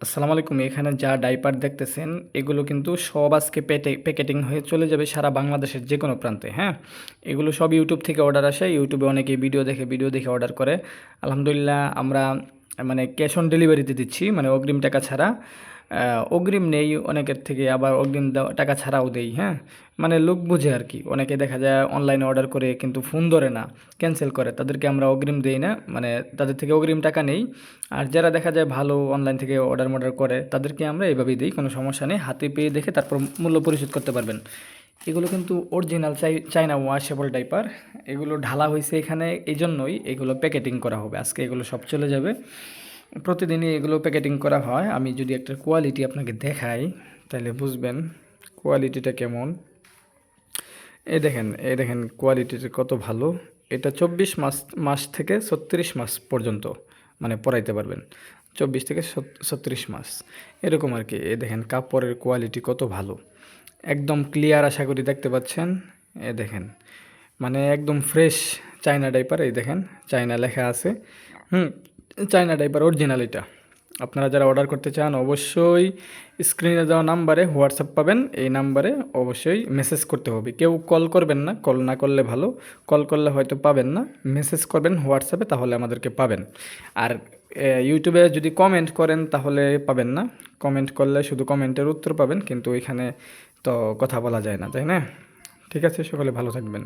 আসসালামু আলাইকুম। এখানে যা ডাইপার দেখতেছেন এগুলো কিন্তু সব আজকে প্যাকেটিং হয়ে চলে যাবে সারা বাংলাদেশের যে কোনো প্রান্তে। হ্যাঁ, এগুলো সব ইউটিউব থেকে অর্ডার আসে। ইউটিউবে অনেকে ভিডিও দেখে অর্ডার করে। আলহামদুলিল্লাহ আমরা মানে ক্যাশ অন ডেলিভারিতে দিচ্ছি, মানে অগ্রিম টাকা ছাড়া। অগ্রিম নেই অনেকের থেকে, আবার অগ্রিম টাকা ছাড়াও দেই। হ্যাঁ, মানে লোক বুঝে আর কি। অনেকে দেখা যায় অনলাইনে অর্ডার করে কিন্তু ফোন ধরে না, ক্যান্সেল করে, তাদেরকে আমরা অগ্রিম দেই না, মানে তাদের থেকে অগ্রিম টাকা নেই। আর যারা দেখা যায় ভালো অনলাইন থেকে অর্ডার করে তাদেরকে আমরা এইভাবেই দিই, কোনো সমস্যা নেই। হাতে পেয়ে দেখে তারপর মূল্য পরিশোধ করতে পারবেন। এগুলো কিন্তু অরিজিনাল চাইনা ওয়াশেবল ডাইপার। এগুলো ঢালা হয়েছে এখানে, এই জন্যই এগুলো প্যাকেটিং করা হবে। আজকে এগুলো সব চলে যাবে। প্রতিদিনই এগুলো প্যাকেটিং করা হয়। আমি যদি একটা কোয়ালিটি আপনাকে দেখাই তাহলে বুঝবেন কোয়ালিটিটা কেমন। এই দেখেন কোয়ালিটিটা কত ভালো। এটা 24 মাস মাস থেকে 36 মাস পর্যন্ত মানে পরাইতে পারবেন। 24 থেকে 36 মাস এরকম আর কি। এই দেখেন কাপড়ের কোয়ালিটি কত ভালো, একদম ক্লিয়ার, আশা করি দেখতে পাচ্ছেন। এ দেখেন, মানে একদম ফ্রেশ চায়না ডাইপার। এই দেখেন চায়না লেখা আছে। হুম, চায়না ডাইপার অরিজিনাল এটা। আপনারা যারা অর্ডার করতে চান অবশ্যই স্ক্রিনে দেওয়া নাম্বারে হোয়াটসঅ্যাপ পাবেন। এই নাম্বারে অবশ্যই মেসেজ করতে হবে, কেউ কল করবেন না, কল না করলে ভালো। কল করলে হয়তো পাবেন না, মেসেজ করবেন হোয়াটসঅ্যাপে, তাহলে আমাদেরকে পাবেন। আর ইউটিউবে যদি কমেন্ট করেন তাহলে পাবেন না। কমেন্ট করলে শুধু কমেন্টের উত্তর পাবেন, কিন্তু এখানে তো কথা বলা যায় না, তাই না? ঠিক আছে, সকলে ভালো থাকবেন।